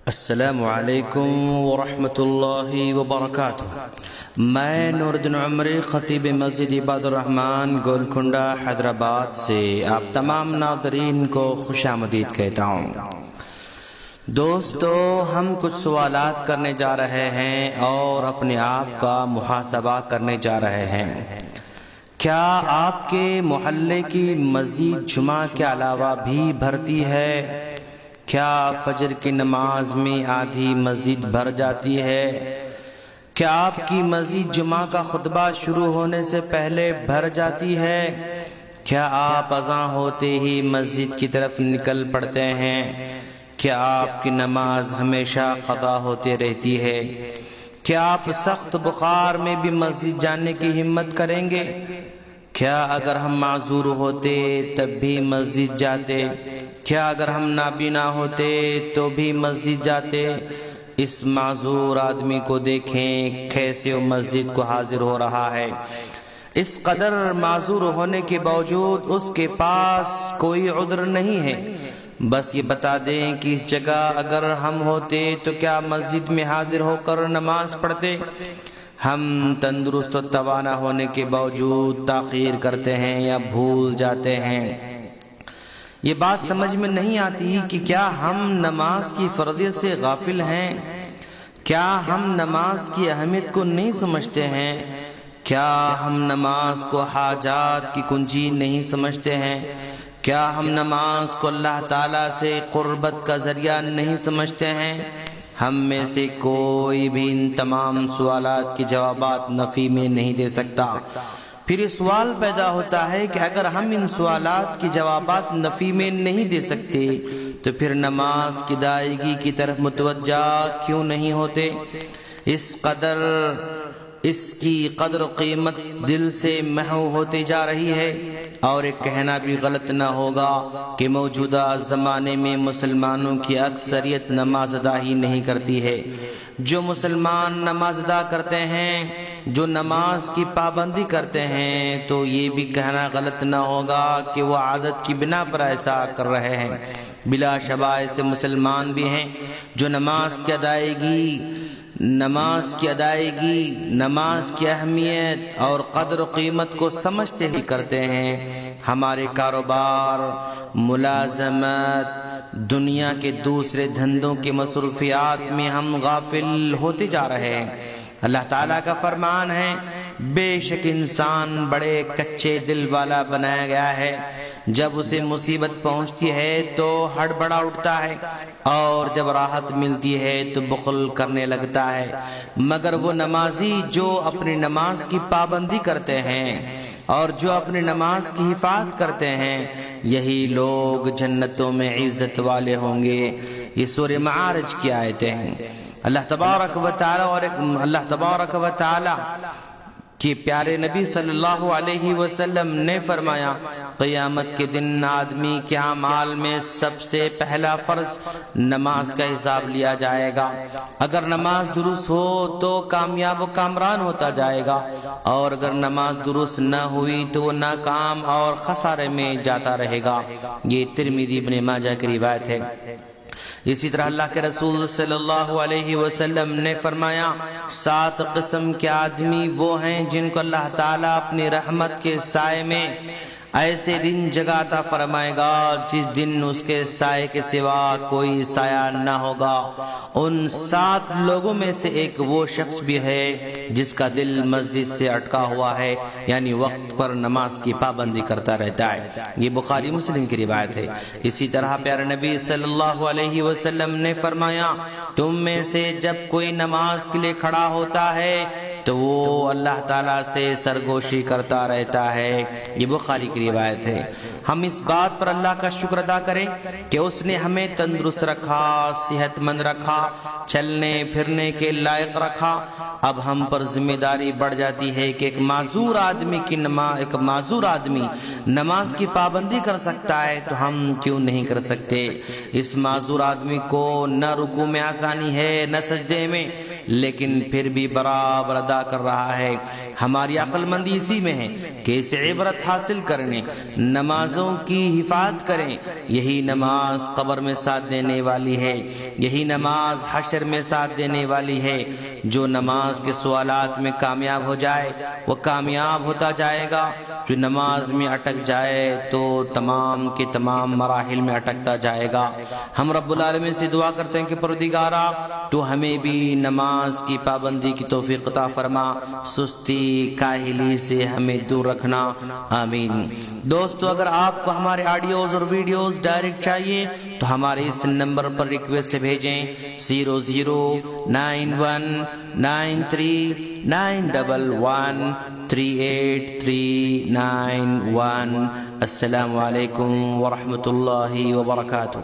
السلام علیکم ورحمۃ اللہ وبرکاتہ۔ میں نور الدین عمری، خطیب مسجد عباد الرحمن، گولکنڈہ، حیدرآباد سے آپ تمام ناظرین کو خوش آمدید کہتا ہوں۔ دوستو، ہم کچھ سوالات کرنے جا رہے ہیں اور اپنے آپ کا محاسبہ کرنے جا رہے ہیں۔ کیا آپ کے محلے کی مسجد جمعہ کے علاوہ بھی بھرتی ہے؟ کیا فجر کی نماز میں آدھی مسجد بھر جاتی ہے؟ کیا آپ کی مسجد جمعہ کا خطبہ شروع ہونے سے پہلے بھر جاتی ہے؟ کیا آپ اذان ہوتے ہی مسجد کی طرف نکل پڑتے ہیں؟ کیا آپ کی نماز ہمیشہ قضا ہوتی رہتی ہے؟ کیا آپ سخت بخار میں بھی مسجد جانے کی ہمت کریں گے؟ کیا اگر ہم معذور ہوتے تب بھی مسجد جاتے؟ کیا اگر ہم نابینا ہوتے تو بھی مسجد جاتے؟ اس معذور آدمی کو دیکھیں کیسے وہ مسجد کو حاضر ہو رہا ہے۔ اس قدر معذور ہونے کے باوجود اس کے پاس کوئی عذر نہیں ہے۔ بس یہ بتا دیں کہ اس جگہ اگر ہم ہوتے تو کیا مسجد میں حاضر ہو کر نماز پڑھتے؟ ہم تندرست و توانا ہونے کے باوجود تاخیر کرتے ہیں یا بھول جاتے ہیں۔ یہ بات سمجھ میں نہیں آتی کہ کیا ہم نماز کی فرضیت سے غافل ہیں؟ کیا ہم نماز کی اہمیت کو نہیں سمجھتے ہیں؟ کیا ہم نماز کو حاجات کی کنجی نہیں سمجھتے ہیں؟ کیا ہم نماز کو اللہ تعالیٰ سے قربت کا ذریعہ نہیں سمجھتے ہیں؟ ہم میں سے کوئی بھی ان تمام سوالات کے جوابات نفی میں نہیں دے سکتا۔ پھر یہ سوال پیدا ہوتا ہے کہ اگر ہم ان سوالات کے جوابات نفی میں نہیں دے سکتے تو پھر نماز کی ادائیگی کی طرف متوجہ کیوں نہیں ہوتے؟ اس کی قدر و قیمت دل سے محو ہوتی جا رہی ہے۔ اور ایک کہنا بھی غلط نہ ہوگا کہ موجودہ زمانے میں مسلمانوں کی اکثریت نماز ادا ہی نہیں کرتی ہے۔ جو مسلمان نماز ادا کرتے ہیں، جو نماز کی پابندی کرتے ہیں، تو یہ بھی کہنا غلط نہ ہوگا کہ وہ عادت کی بنا پر ایسا کر رہے ہیں۔ بلا شبہ ایسے مسلمان بھی ہیں جو نماز کی اہمیت اور قدر و قیمت کو سمجھتے ہی کرتے ہیں۔ ہمارے کاروبار، ملازمت، دنیا کے دوسرے دھندوں کے مصروفیات میں ہم غافل ہوتے جا رہے ہیں۔ اللہ تعالیٰ کا فرمان ہے، بے شک انسان بڑے کچے دل والا بنایا گیا ہے، جب اسے مصیبت پہنچتی ہے تو ہڑبڑا اٹھتا ہے اور جب راحت ملتی ہے تو بخل کرنے لگتا ہے۔ مگر وہ نمازی جو اپنی نماز کی پابندی کرتے ہیں اور جو اپنی نماز کی حفاظت کرتے ہیں، یہی لوگ جنتوں میں عزت والے ہوں گے۔ یہ سورہ معارج کی آیتیں ہیں۔ اللہ تبارک و تعالی کہ پیارے نبی صلی اللہ علیہ وسلم نے فرمایا، قیامت کے دن آدمی کے اعمال میں سب سے پہلا فرض نماز کا حساب لیا جائے گا۔ اگر نماز درست ہو تو کامیاب و کامران ہوتا جائے گا، اور اگر نماز درست نہ ہوئی تو وہ ناکام اور خسارے میں جاتا رہے گا۔ یہ ترمذی ابن ماجہ کی روایت ہے۔ اسی طرح اللہ کے رسول صلی اللہ علیہ وسلم نے فرمایا، 7 قسم کے آدمی وہ ہیں جن کو اللہ تعالیٰ اپنی رحمت کے سائے میں ایسے دن جگہ عطا فرمائے گا جس دن اس کے سائے کے سوا کوئی سایہ نہ ہوگا۔ ان 7 لوگوں میں سے ایک وہ شخص بھی ہے جس کا دل مسجد سے اٹکا ہوا ہے، یعنی وقت پر نماز کی پابندی کرتا رہتا ہے۔ یہ بخاری مسلم کی روایت ہے۔ اسی طرح پیارے نبی صلی اللہ علیہ وسلم نے فرمایا، تم میں سے جب کوئی نماز کے لیے کھڑا ہوتا ہے تو وہ اللہ تعالیٰ سے سرگوشی کرتا رہتا ہے۔ یہ بخاری کی روایت ہے۔ ہم اس بات پر اللہ کا شکر ادا کریں کہ اس نے ہمیں تندرست رکھا، صحت مند رکھا، چلنے پھرنے کے لائق رکھا۔ اب ہم پر ذمہ داری بڑھ جاتی ہے کہ ایک معذور آدمی نماز کی پابندی کر سکتا ہے تو ہم کیوں نہیں کر سکتے؟ اس معذور آدمی کو نہ رکوع میں آسانی ہے نہ سجدے میں، لیکن پھر بھی برابر ادا کر رہا ہے۔ ہماری عقل مندی اسی میں ہے کہ اسے عبرت حاصل کرنے نمازوں کی حفاظت کریں۔ یہی نماز قبر میں ساتھ دینے والی ہے، یہی نماز حشر میں ساتھ دینے والی ہے۔ جو نماز کے سوالات میں کامیاب ہو جائے وہ کامیاب ہوتا جائے گا، جو نماز میں اٹک جائے تو تمام کے تمام مراحل میں اٹکتا جائے گا۔ ہم رب العالمین سے دعا کرتے ہیں کہ پروردگارا تو ہمیں بھی نماز کی پابندی کی توفیق عطا فرما، سستی کاہلی سے ہمیں دور رکھنا، آمین۔ دوستو اگر آپ کو ہمارے آڈیوز اور ویڈیوز ڈائریکٹ چاہیے تو ہمارے اس نمبر پر ریکویسٹ بھیجیں 009193113839 السلام علیکم ورحمۃ اللہ وبرکاتہ۔